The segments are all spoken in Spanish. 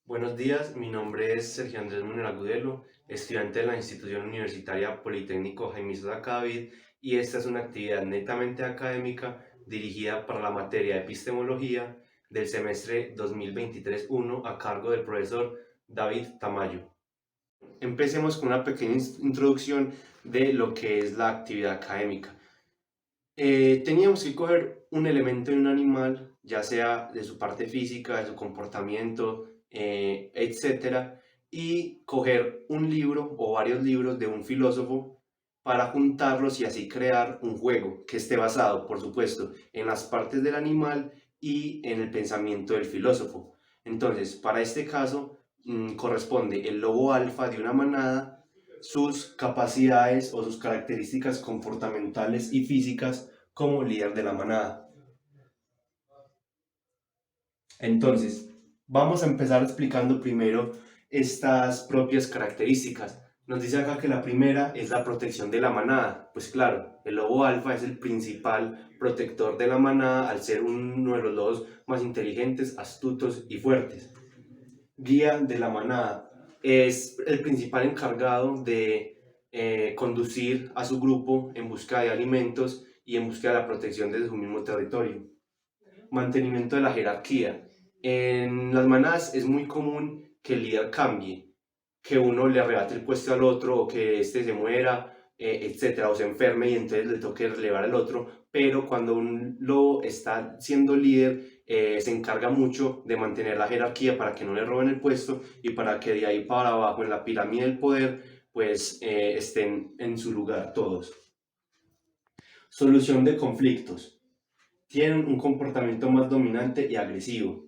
Buenos días, mi nombre es Sergio Andrés Munera Agudelo, estudiante de la institución universitaria Politécnico Jaime Sosa Cadavid, y esta es una actividad netamente académica dirigida para la materia de epistemología del semestre 2023-1 a cargo del profesor David Tamayo. Empecemos con una pequeña introducción de lo que es la actividad académica. Teníamos que coger un elemento de un animal, ya sea de su parte física, de su comportamiento, etcétera, y coger un libro o varios libros de un filósofo para juntarlos y así crear un juego que esté basado, por supuesto, en las partes del animal y en el pensamiento del filósofo. Entonces, para este caso, corresponde el lobo alfa de una manada, sus capacidades o sus características comportamentales y físicas como líder de la manada. Entonces, vamos a empezar explicando primero estas propias características. Nos dice acá que la primera es la protección de la manada. Pues claro, el lobo alfa es el principal protector de la manada al ser uno de los lobos más inteligentes, astutos y fuertes. Guía de la manada. Es el principal encargado de conducir a su grupo en busca de alimentos y en busca de la protección de su mismo territorio. Mantenimiento de la jerarquía. En las manadas es muy común que el líder cambie, que uno le arrebate el puesto al otro o que éste se muera, etcétera, o se enferme y entonces le toque relevar al otro, pero cuando un lobo está siendo líder, se encarga mucho de mantener la jerarquía para que no le roben el puesto y para que de ahí para abajo en la pirámide del poder pues estén en su lugar todos. Solución de conflictos. Tienen un comportamiento más dominante y agresivo.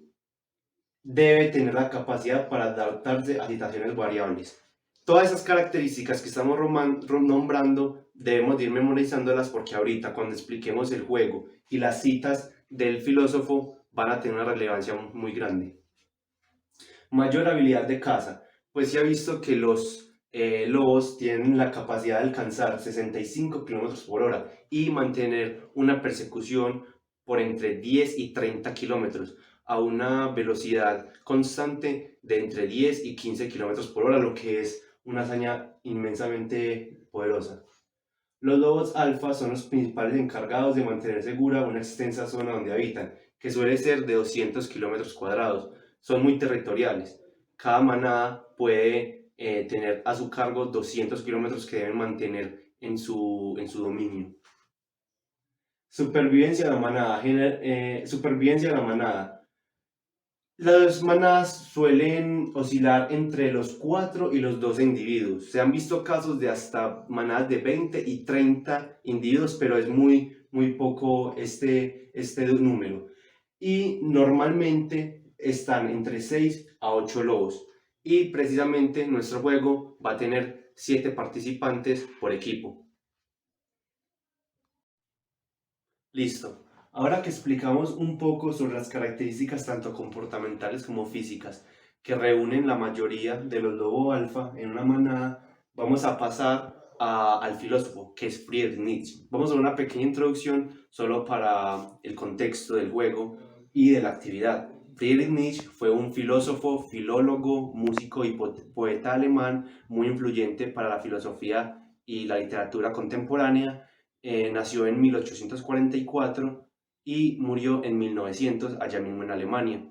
Debe tener la capacidad para adaptarse a situaciones variables. Todas esas características que estamos nombrando debemos ir memorizándolas porque ahorita cuando expliquemos el juego y las citas del filósofo van a tener una relevancia muy grande. Mayor habilidad de caza. Pues se ha visto que los lobos tienen la capacidad de alcanzar 65 km por hora y mantener una persecución por entre 10 y 30 kilómetros a una velocidad constante de entre 10 y 15 kilómetros por hora, lo que es una hazaña inmensamente poderosa. Los lobos alfa son los principales encargados de mantener segura una extensa zona donde habitan, que suele ser de 200 kilómetros cuadrados. Son muy territoriales. Cada manada puede tener a su cargo 200 kilómetros que deben mantener en su dominio. Supervivencia de la manada. Supervivencia de la manada. Las manadas suelen oscilar entre los 4 y los 12 individuos. Se han visto casos de hasta manadas de 20 y 30 individuos, pero es muy poco este número. Y normalmente están entre 6 a 8 lobos. Y precisamente nuestro juego va a tener 7 participantes por equipo. Listo. Ahora que explicamos un poco sobre las características tanto comportamentales como físicas que reúnen la mayoría de los lobo alfa en una manada, vamos a pasar al filósofo, que es Friedrich Nietzsche. Vamos a dar una pequeña introducción solo para el contexto del juego y de la actividad. Friedrich Nietzsche fue un filósofo, filólogo, músico y poeta alemán muy influyente para la filosofía y la literatura contemporánea. Nació en 1844 y murió en 1900, allá mismo en Alemania.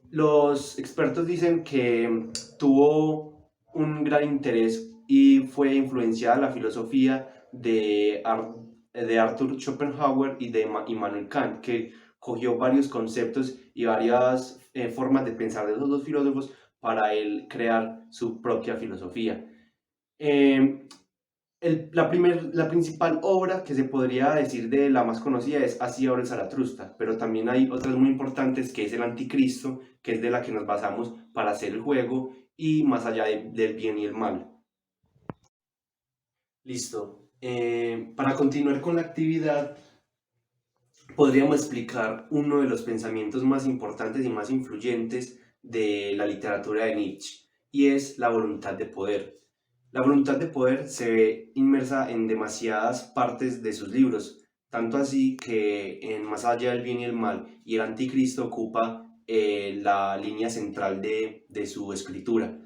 Los expertos dicen que tuvo un gran interés y fue influenciada la filosofía de Arthur Schopenhauer y de Immanuel Kant, que cogió varios conceptos y varias formas de pensar de esos dos filósofos para él crear su propia filosofía. Eh, la principal obra que se podría decir de la más conocida es Así habla Zaratustra, pero también hay otras muy importantes que es El Anticristo, que es de la que nos basamos para hacer el juego y más allá del bien y el mal. Listo. Para continuar con la actividad, podríamos explicar uno de los pensamientos más importantes y más influyentes de la literatura de Nietzsche, y es la voluntad de poder. La voluntad de poder se ve inmersa en demasiadas partes de sus libros, tanto así que en Más allá del bien y el mal y el Anticristo ocupa la línea central de su escritura.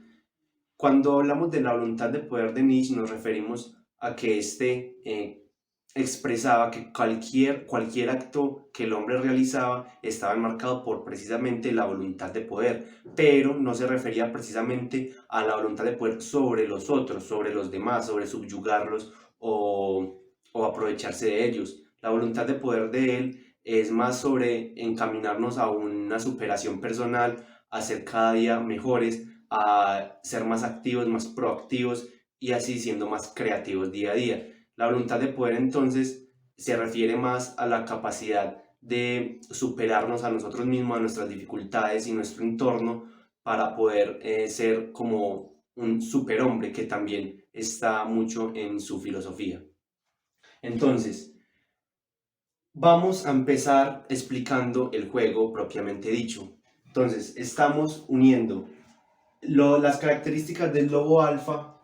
Cuando hablamos de la voluntad de poder de Nietzsche, nos referimos a que expresaba que cualquier acto que el hombre realizaba estaba enmarcado por precisamente la voluntad de poder, pero no se refería precisamente a la voluntad de poder sobre los otros, sobre los demás, sobre subyugarlos o aprovecharse de ellos. La voluntad de poder de él es más sobre encaminarnos a una superación personal, a ser cada día mejores, a ser más activos, más proactivos y así siendo más creativos día a día. La voluntad de poder entonces se refiere más a la capacidad de superarnos a nosotros mismos, a nuestras dificultades y nuestro entorno para poder ser como un superhombre, que también está mucho en su filosofía. Entonces, vamos a empezar explicando el juego propiamente dicho. Entonces, estamos uniendo las características del lobo alfa,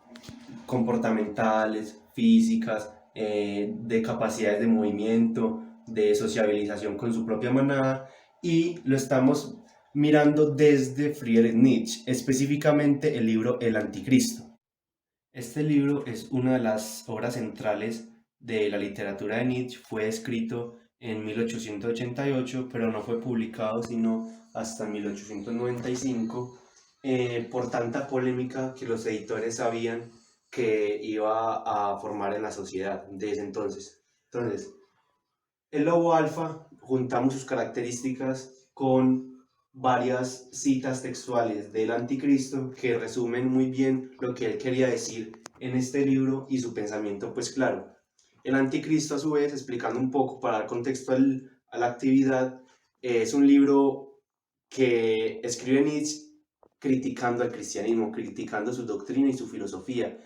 comportamentales, físicas, de capacidades de movimiento, de sociabilización con su propia manada, y lo estamos mirando desde Friedrich Nietzsche, específicamente el libro El Anticristo. Este libro es una de las obras centrales de la literatura de Nietzsche. Fue escrito en 1888, pero no fue publicado sino hasta 1895, por tanta polémica que los editores sabían que iba a formar en la sociedad de ese entonces. Entonces, el lobo alfa, juntamos sus características con varias citas textuales del anticristo que resumen muy bien lo que él quería decir en este libro y su pensamiento, pues claro. El anticristo, a su vez, explicando un poco para dar contexto a la actividad, es un libro que escribe Nietzsche criticando al cristianismo, criticando su doctrina y su filosofía,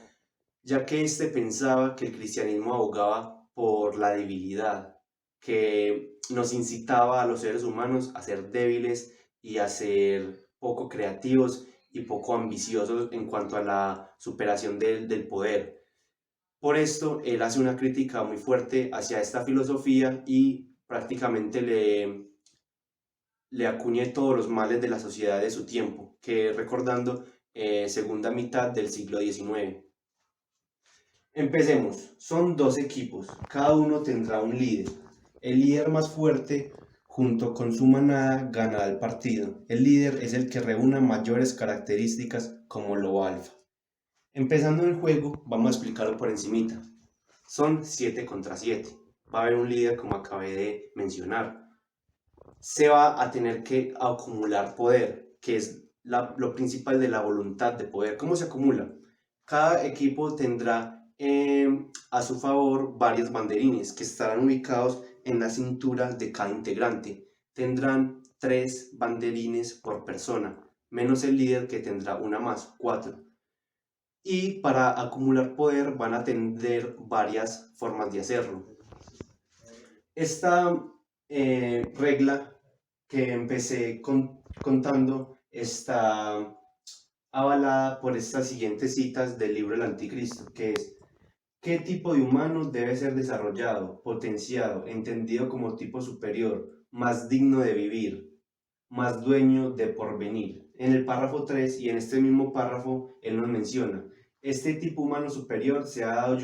ya que éste pensaba que el cristianismo abogaba por la debilidad, que nos incitaba a los seres humanos a ser débiles y a ser poco creativos y poco ambiciosos en cuanto a la superación del poder. Por esto, él hace una crítica muy fuerte hacia esta filosofía y prácticamente le acuñe todos los males de la sociedad de su tiempo, que recordando, segunda mitad del siglo XIX. Empecemos. Son dos equipos. Cada uno tendrá un líder. El líder más fuerte, junto con su manada, ganará el partido. El líder es el que reúna mayores características como lobo alfa. Empezando el juego, vamos a explicarlo por encimita. Son 7 contra 7. Va a haber un líder, como acabé de mencionar. Se va a tener que acumular poder, que es lo principal de la voluntad de poder. ¿Cómo se acumula? Cada equipo tendrá a su favor varios banderines que estarán ubicados en la cintura de cada integrante. Tendrán 3 banderines por persona, menos el líder, que tendrá una más, 4. Y para acumular poder van a tener varias formas de hacerlo. Esta regla que empecé contando está avalada por estas siguientes citas del libro El Anticristo, que es: ¿qué tipo de humano debe ser desarrollado, potenciado, entendido como tipo superior, más digno de vivir, más dueño de porvenir? En el párrafo 3 y en este mismo párrafo él nos menciona: este tipo humano superior se ha dado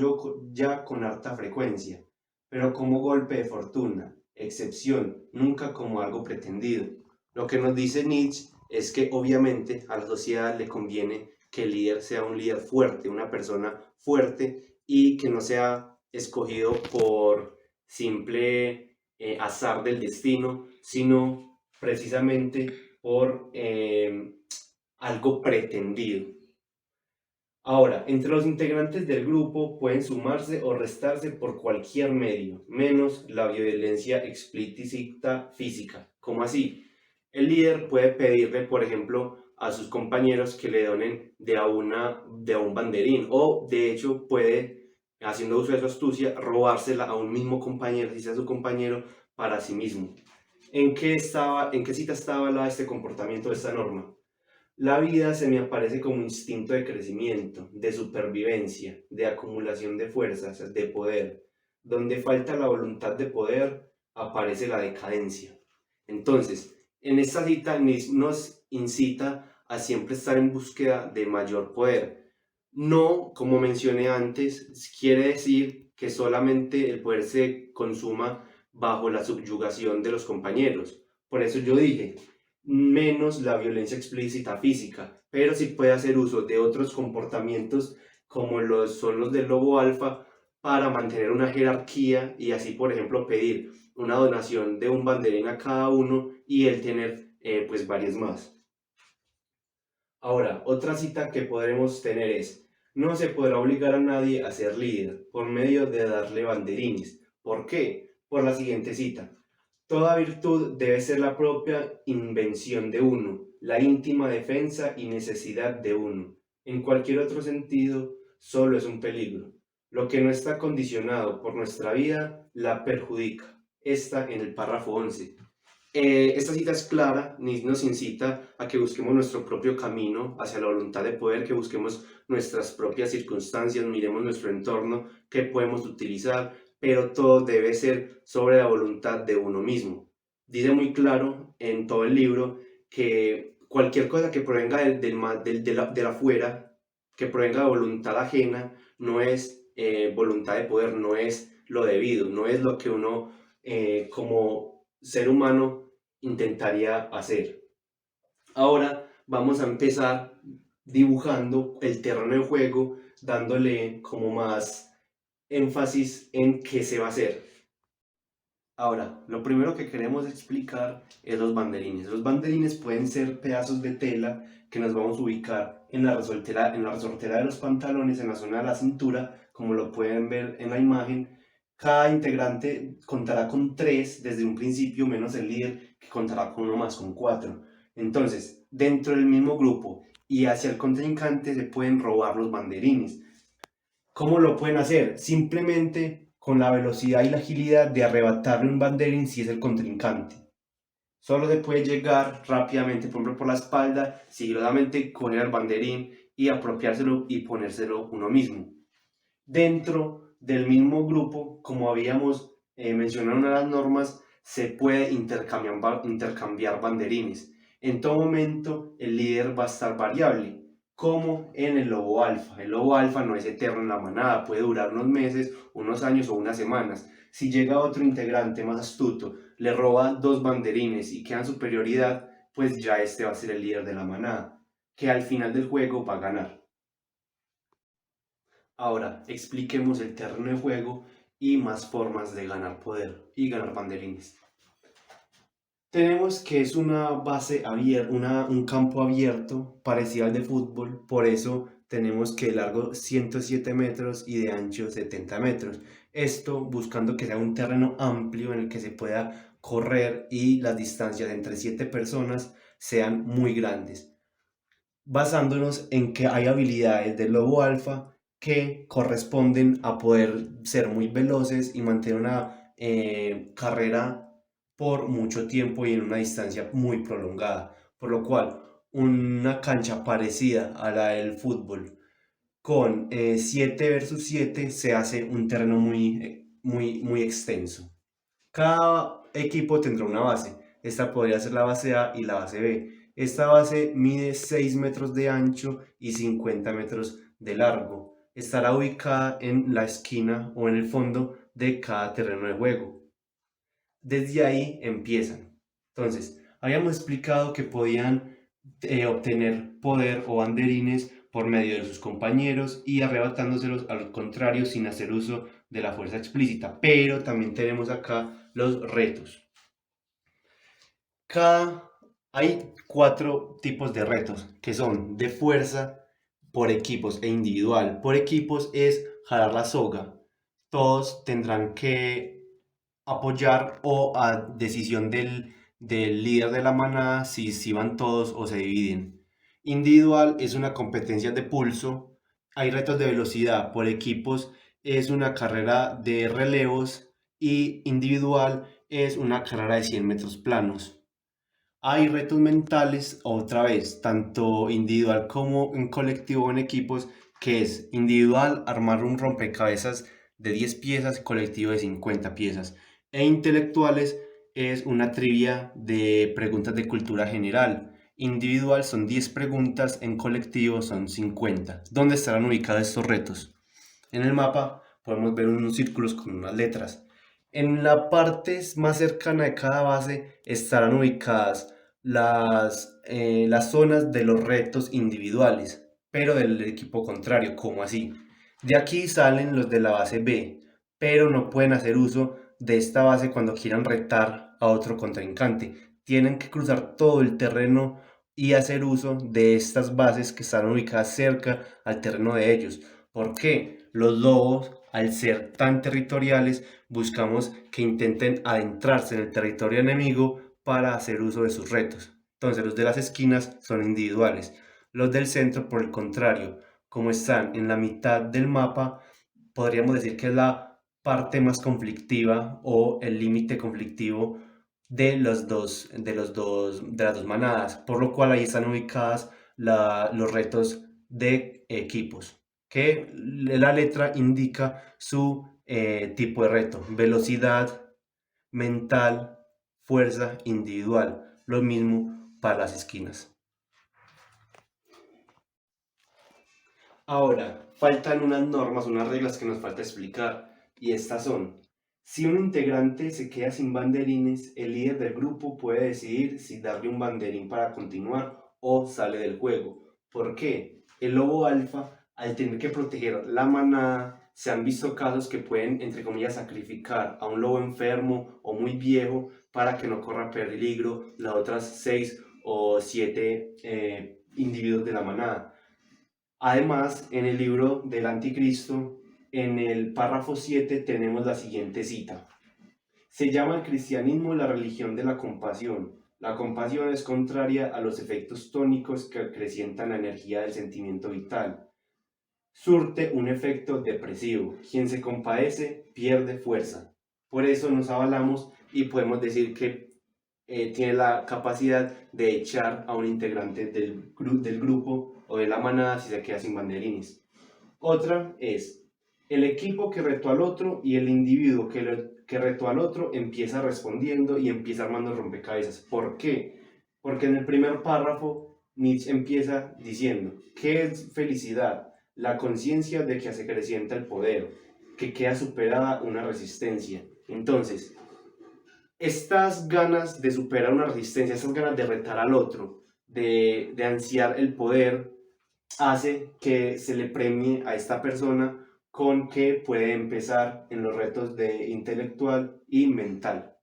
ya con harta frecuencia, pero como golpe de fortuna, excepción, nunca como algo pretendido. Lo que nos dice Nietzsche es que obviamente a la sociedad le conviene que el líder sea un líder fuerte, una persona fuerte, y que no sea escogido por simple azar del destino, sino precisamente por algo pretendido. Ahora, entre los integrantes del grupo pueden sumarse o restarse por cualquier medio, menos la violencia explícita física. ¿Cómo así? El líder puede pedirle, por ejemplo, a sus compañeros que le donen de a un banderín, o de hecho puede, haciendo uso de su astucia, robársela a un mismo compañero, si sea su compañero, para sí mismo. ¿En qué cita estaba avalada este comportamiento, esta norma? La vida se me aparece como instinto de crecimiento, de supervivencia, de acumulación de fuerzas, de poder. Donde falta la voluntad de poder, aparece la decadencia. Entonces, En esta cita nos incita a siempre estar en búsqueda de mayor poder. No, como mencioné antes, quiere decir que solamente el poder se consuma bajo la subyugación de los compañeros. Por eso yo dije, menos la violencia explícita física, pero sí puede hacer uso de otros comportamientos como son los del lobo alfa para mantener una jerarquía y así, por ejemplo, pedir una donación de un banderín a cada uno y él tener pues varios más. Ahora, otra cita que podremos tener es, no se podrá obligar a nadie a ser líder por medio de darle banderines. ¿Por qué? Por la siguiente cita. Toda virtud debe ser la propia invención de uno, la íntima defensa y necesidad de uno. En cualquier otro sentido, solo es un peligro. Lo que no está condicionado por nuestra vida la perjudica. Está en el párrafo 11. Esta cita es clara, nos incita a que busquemos nuestro propio camino hacia la voluntad de poder, que busquemos nuestras propias circunstancias, miremos nuestro entorno, qué podemos utilizar, pero todo debe ser sobre la voluntad de uno mismo. Dice muy claro en todo el libro que cualquier cosa que provenga de la afuera, que provenga de voluntad ajena, no es voluntad de poder, no es lo debido, no es lo que uno como ser humano intentaría hacer. Ahora vamos a empezar dibujando el terreno de juego, dándole como más énfasis en qué se va a hacer. Ahora, lo primero que queremos explicar es los banderines. Los banderines pueden ser pedazos de tela que nos vamos a ubicar en la resortera de los pantalones, en la zona de la cintura, como lo pueden ver en la imagen. Cada integrante contará con 3 desde un principio, menos el líder que contará con uno más, con 4. Entonces, dentro del mismo grupo y hacia el contrincante se pueden robar los banderines. ¿Cómo lo pueden hacer? Simplemente con la velocidad y la agilidad de arrebatarle un banderín si es el contrincante. Solo se puede llegar rápidamente, por ejemplo, por la espalda, sigilosamente coger el banderín y apropiárselo y ponérselo uno mismo. Dentro del mismo grupo, como habíamos mencionado en las normas, se puede intercambiar banderines. En todo momento el líder va a estar variable, como en el lobo alfa. El lobo alfa no es eterno en la manada, puede durar unos meses, unos años o unas semanas. Si llega otro integrante más astuto, le roba 2 banderines y queda en superioridad, pues ya este va a ser el líder de la manada, que al final del juego va a ganar. Ahora, expliquemos el terreno de juego y más formas de ganar poder y ganar banderines. Tenemos que es una base abierta, un campo abierto parecido al de fútbol, por eso tenemos que de largo 107 metros y de ancho 70 metros. Esto buscando que sea un terreno amplio en el que se pueda correr y las distancias entre 7 personas sean muy grandes, basándonos en que hay habilidades del lobo alfa que corresponden a poder ser muy veloces y mantener una carrera por mucho tiempo y en una distancia muy prolongada. Por lo cual, una cancha parecida a la del fútbol con 7 versus 7 se hace un terreno muy extenso. Cada equipo tendrá una base. Esta podría ser la base A y la base B. Esta base mide 6 metros de ancho y 50 metros de largo. Estará ubicada en la esquina o en el fondo de cada terreno de juego. Desde ahí empiezan. Entonces, habíamos explicado que podían obtener poder o banderines por medio de sus compañeros y arrebatándoselos al contrario sin hacer uso de la fuerza explícita. Pero también tenemos acá los retos. Hay 4 tipos de retos que son de fuerza, por equipos e individual. Por equipos es jalar la soga. Todos tendrán que apoyar o a decisión del líder de la manada si van todos o se dividen. Individual es una competencia de pulso. Hay retos de velocidad. Por equipos es una carrera de relevos y individual es una carrera de 100 metros planos. Hay retos mentales, otra vez, tanto individual como en colectivo o en equipos, que es individual armar un rompecabezas de 10 piezas, colectivo de 50 piezas. E intelectuales es una trivia de preguntas de cultura general. Individual son 10 preguntas, en colectivo son 50. ¿Dónde estarán ubicados estos retos? En el mapa podemos ver unos círculos con unas letras. En la parte más cercana de cada base estarán ubicadas las zonas de los retos individuales, pero del equipo contrario, como así. De aquí salen los de la base B, pero no pueden hacer uso de esta base cuando quieran retar a otro contrincante. Tienen que cruzar todo el terreno y hacer uso de estas bases que están ubicadas cerca al terreno de ellos. ¿Por qué? Los lobos, al ser tan territoriales, buscamos que intenten adentrarse en el territorio enemigo para hacer uso de sus retos. Entonces, los de las esquinas son individuales. Los del centro, por el contrario, como están en la mitad del mapa, podríamos decir que es la parte más conflictiva o el límite conflictivo de las dos manadas, por lo cual ahí están ubicadas los retos de equipos, que la letra indica su tipo de reto: velocidad, mental, fuerza, individual. Lo mismo para las esquinas. Ahora, faltan unas normas, unas reglas que nos falta explicar, y estas son: si un integrante se queda sin banderines, el líder del grupo puede decidir si darle un banderín para continuar o sale del juego. ¿Por qué? El lobo alfa, al tener que proteger la manada, se han visto casos que pueden, entre comillas, sacrificar a un lobo enfermo o muy viejo para que no corra peligro las otras 6 o 7 individuos de la manada. Además, en el libro del Anticristo, en el párrafo 7 tenemos la siguiente cita: se llama el cristianismo la religión de la compasión. La compasión es contraria a los efectos tónicos que acrecientan la energía del sentimiento vital. Surte un efecto depresivo. Quien se compadece pierde fuerza. Por eso nos avalamos y podemos decir que tiene la capacidad de echar a un integrante del grupo o de la manada si se queda sin banderines. Otra es: el equipo que retó al otro y el individuo que retó al otro empieza respondiendo y empieza armando rompecabezas. ¿Por qué? Porque en el primer párrafo Nietzsche empieza diciendo: ¿qué es felicidad? La conciencia de que se acrecienta el poder, que queda superada una resistencia. Entonces, estas ganas de superar una resistencia, estas ganas de retar al otro, de ansiar el poder, hace que se le premie a esta persona con que puede empezar en los retos de intelectual y mental.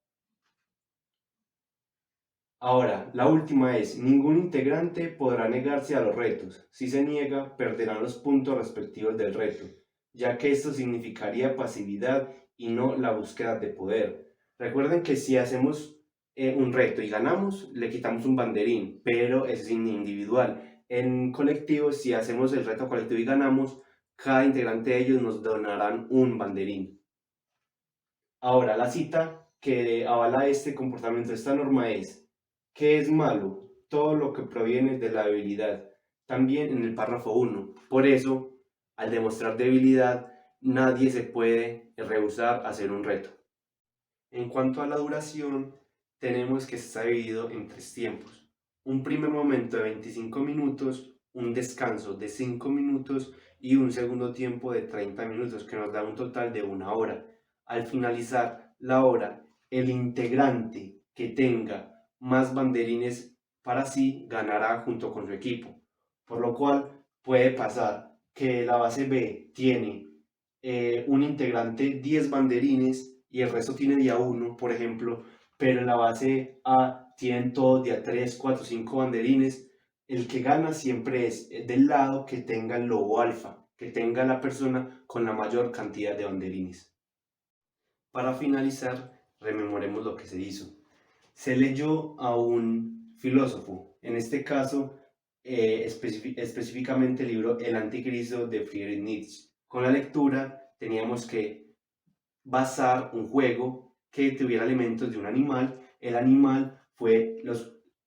Ahora, la última es: ningún integrante podrá negarse a los retos. Si se niega, perderán los puntos respectivos del reto, ya que esto significaría pasividad y no la búsqueda de poder. Recuerden que si hacemos un reto y ganamos, le quitamos un banderín, pero eso es individual. En colectivo, si hacemos el reto colectivo y ganamos, cada integrante de ellos nos donarán un banderín. Ahora, la cita que avala este comportamiento, esta norma es: ¿qué es malo? Todo lo que proviene de la debilidad. También en el párrafo 1. Por eso, al demostrar debilidad, nadie se puede rehusar a hacer un reto. En cuanto a la duración, tenemos que está dividido en 3 tiempos: un primer momento de 25 minutos, un descanso de 5 minutos y un segundo tiempo de 30 minutos, que nos da un total de 1 hora. Al finalizar la hora, el integrante que tenga más banderines para sí ganará junto con su equipo, por lo cual puede pasar que la base B tiene un integrante 10 banderines y el resto tiene día 1, por ejemplo, pero en la base A tienen todos día 3, 4, 5 banderines. El que gana siempre es del lado que tenga el lobo alfa, que tenga la persona con la mayor cantidad de banderines. Para finalizar, rememoremos lo que se hizo. Se leyó a un filósofo, en este caso específicamente el libro El Anticristo de Friedrich Nietzsche. Con la lectura teníamos que basar un juego que tuviera elementos de un animal. El animal fue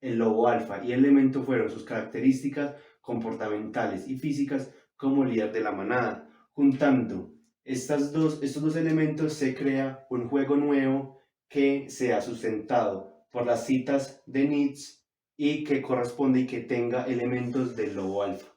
el lobo alfa y el elemento fueron sus características comportamentales y físicas como líder de la manada. Juntando estos dos elementos se crea un juego nuevo que sea sustentado por las citas de Nietzsche y que corresponde y que tenga elementos del lobo alfa.